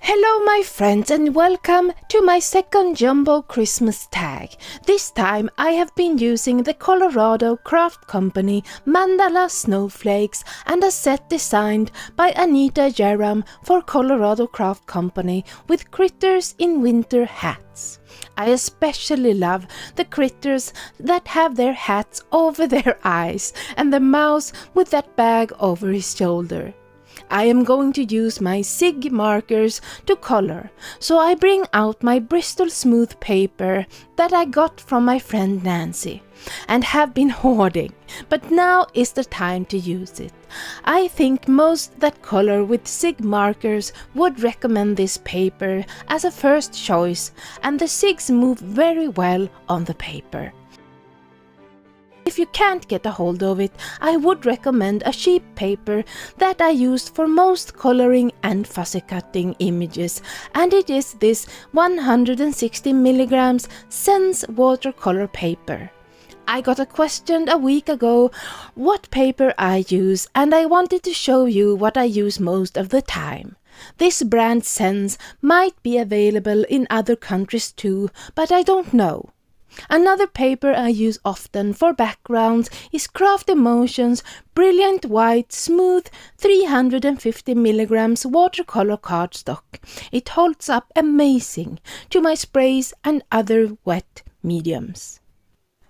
Hello my friends and welcome to my second jumbo Christmas tag. This time I have been using the Colorado Craft Company mandala snowflakes and a set designed by Anita Jerams for Colorado Craft Company with critters in winter hats. I especially love the critters that have their hats over their eyes and the mouse with that bag over his shoulder. I am going to use my SIG markers to color, so I bring out my Bristol smooth paper that I got from my friend Nancy and have been hoarding, but now is the time to use it. I think most that color with SIG markers would recommend this paper as a first choice, and the SIGs move very well on the paper. If you can't get a hold of it, I would recommend a cheap paper that I used for most coloring and fussy cutting images, and it is this 160 milligrams Sense watercolor paper. I got a question a week ago what paper I use, and I wanted to show you what I use most of the time. This brand Sense might be available in other countries too, but I don't know. Another paper I use often for backgrounds is Craft Emotions Brilliant White Smooth 350 milligrams watercolor cardstock. It holds up amazing to my sprays and other wet mediums.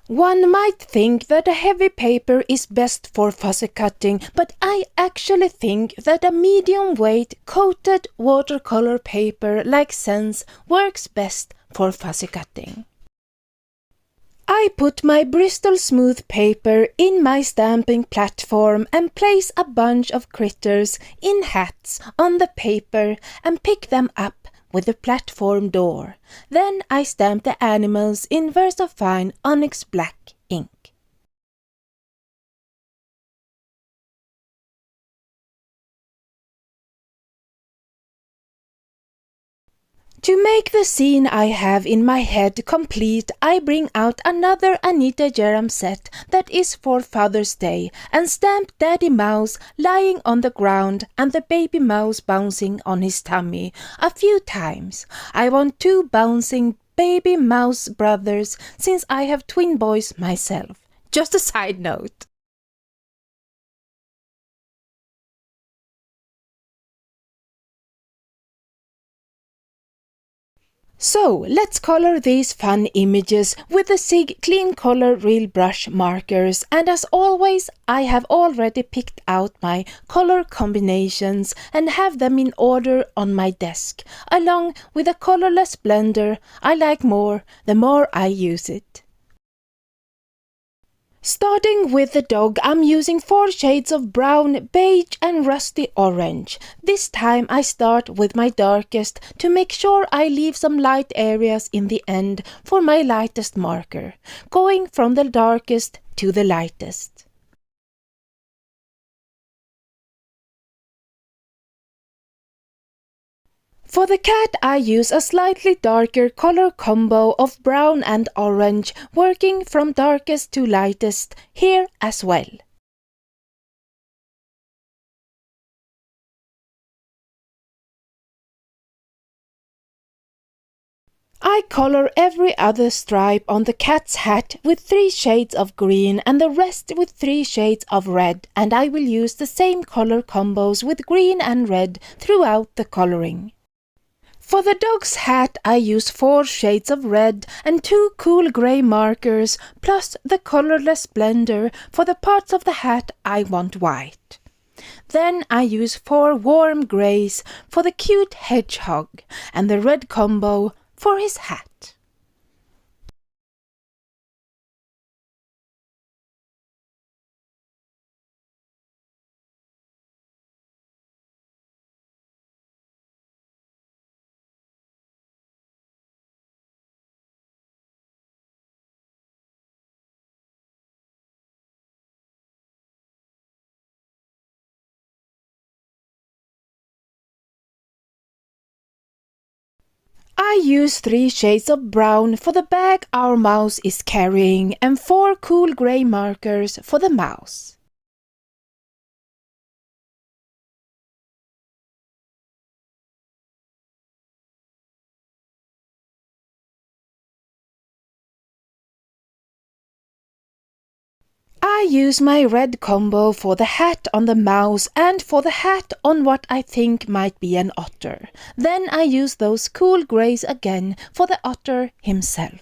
One might think that a heavy paper is best for fussy cutting, but I actually think that a medium weight coated watercolor paper like Sense works best for fussy cutting. I put my Bristol smooth paper in my stamping platform and place a bunch of critters in hats on the paper and pick them up with the platform door. Then I stamp the animals in VersaFine Onyx Black ink. To make the scene I have in my head complete, I bring out another Anita Jerams set that is for Father's Day and stamp Daddy Mouse lying on the ground and the baby mouse bouncing on his tummy a few times. I want two bouncing baby mouse brothers since I have twin boys myself. Just a side note. So, let's color these fun images with the SIG Clean Color Real Brush markers, and as always I have already picked out my color combinations and have them in order on my desk, along with a colorless blender I like more the more I use it. Starting with the dog, I'm using 4 shades of brown, beige and rusty orange. This time I start with my darkest to make sure I leave some light areas in the end for my lightest marker, going from the darkest to the lightest. For the cat I use a slightly darker color combo of brown and orange, working from darkest to lightest here as well. I color every other stripe on the cat's hat with 3 shades of green and the rest with 3 shades of red, and I will use the same color combos with green and red throughout the coloring. For the dog's hat I use 4 shades of red and 2 cool grey markers plus the colorless blender for the parts of the hat I want white. Then I use 4 warm greys for the cute hedgehog and the red combo for his hat. I use 3 shades of brown for the bag our mouse is carrying and 4 cool grey markers for the mouse. I use my red combo for the hat on the mouse and for the hat on what I think might be an otter. Then I use those cool greys again for the otter himself.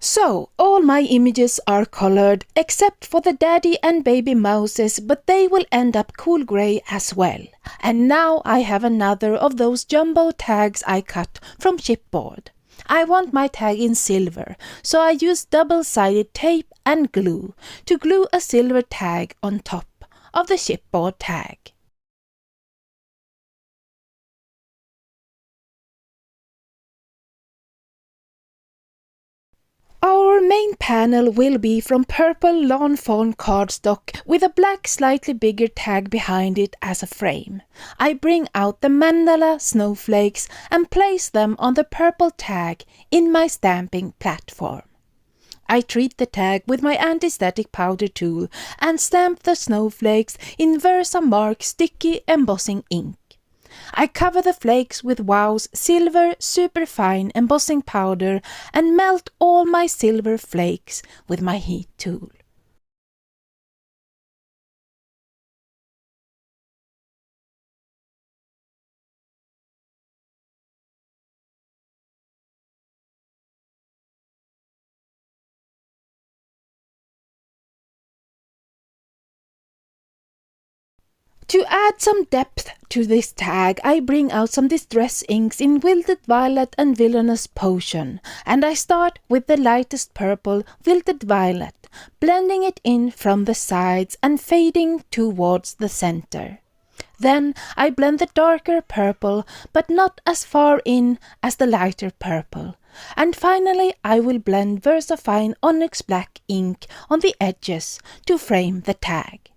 So, all my images are colored except for the daddy and baby mouses, but they will end up cool grey as well. And now I have another of those jumbo tags I cut from chipboard. I want my tag in silver, so I use double-sided tape and glue to glue a silver tag on top of the chipboard tag. Our main panel will be from purple lawn fawn cardstock with a black slightly bigger tag behind it as a frame. I bring out the mandala snowflakes and place them on the purple tag in my stamping platform. I treat the tag with my anti-static powder tool and stamp the snowflakes in Versamark sticky embossing ink. I cover the flakes with Wow's silver superfine embossing powder and melt all my silver flakes with my heat tool. To add some depth to this tag, I bring out some distress inks in Wilted Violet and Villainous Potion, and I start with the lightest purple, Wilted Violet, blending it in from the sides and fading towards the center. Then I blend the darker purple, but not as far in as the lighter purple. And finally I will blend Versafine Onyx Black ink on the edges to frame the tag.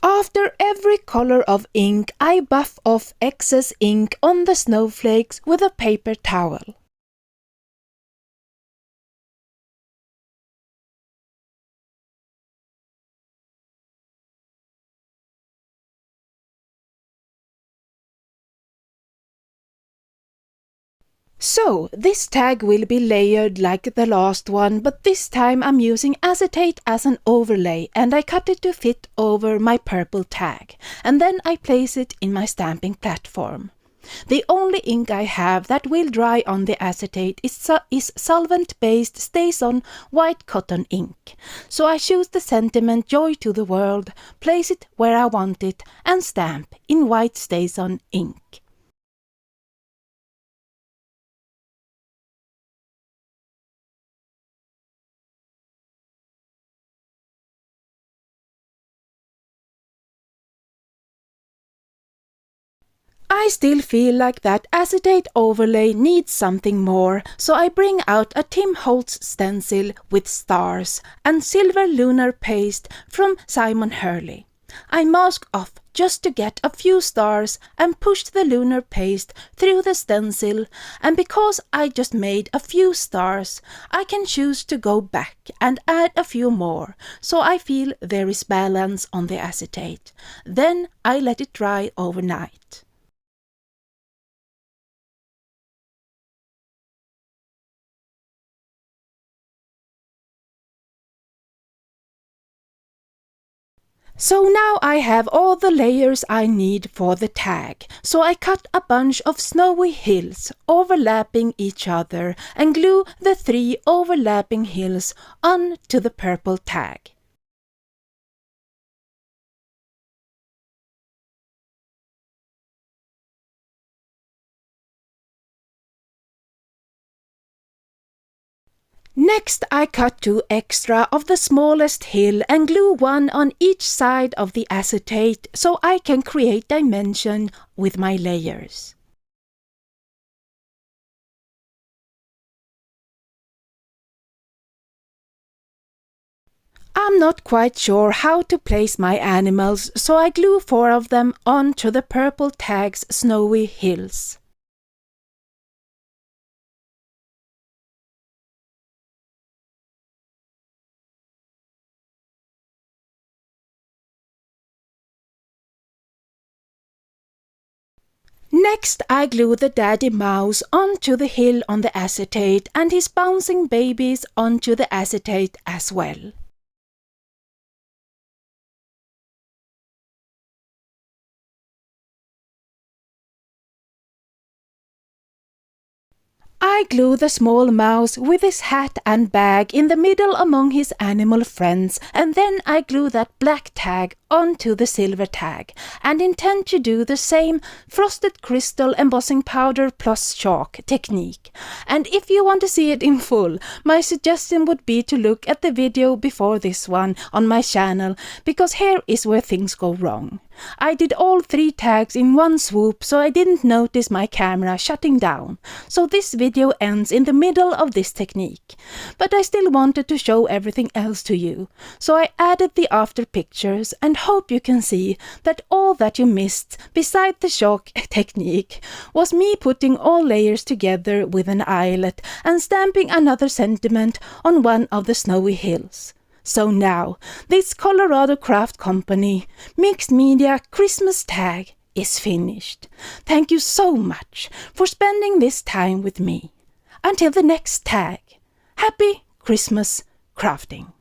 After every color of ink, I buff off excess ink on the snowflakes with a paper towel. So, this tag will be layered like the last one, but this time I'm using acetate as an overlay and I cut it to fit over my purple tag. And then I place it in my stamping platform. The only ink I have that will dry on the acetate is solvent-based StazOn white cotton ink. So I choose the sentiment Joy to the World, place it where I want it and stamp in white StazOn ink. I still feel like that acetate overlay needs something more, so I bring out a Tim Holtz stencil with stars and silver lunar paste from Simon Hurley. I mask off just to get a few stars and push the lunar paste through the stencil, and because I just made a few stars, I can choose to go back and add a few more, so I feel there is balance on the acetate. Then I let it dry overnight. So now I have all the layers I need for the tag, so I cut a bunch of snowy hills overlapping each other and glue the 3 overlapping hills onto the purple tag. Next I cut 2 extra of the smallest hill and glue 1 on each side of the acetate so I can create dimension with my layers. I'm not quite sure how to place my animals, so I glue 4 of them onto the purple tag's snowy hills. Next, I glue the daddy mouse onto the hill on the acetate and his bouncing babies onto the acetate as well. I glue the small mouse with his hat and bag in the middle among his animal friends, and then I glue that black tag onto the silver tag, and intend to do the same frosted crystal embossing powder plus chalk technique. And if you want to see it in full, my suggestion would be to look at the video before this one on my channel, because here is where things go wrong. I did all 3 tags in one swoop, so I didn't notice my camera shutting down. So this video ends in the middle of this technique. But I still wanted to show everything else to you. So I added the after pictures and hope you can see that all that you missed, beside the chalk technique, was me putting all layers together with an eyelet and stamping another sentiment on one of the snowy hills. So now, this Colorado Craft Company mixed media Christmas tag is finished. Thank you so much for spending this time with me. Until the next tag, happy Christmas crafting.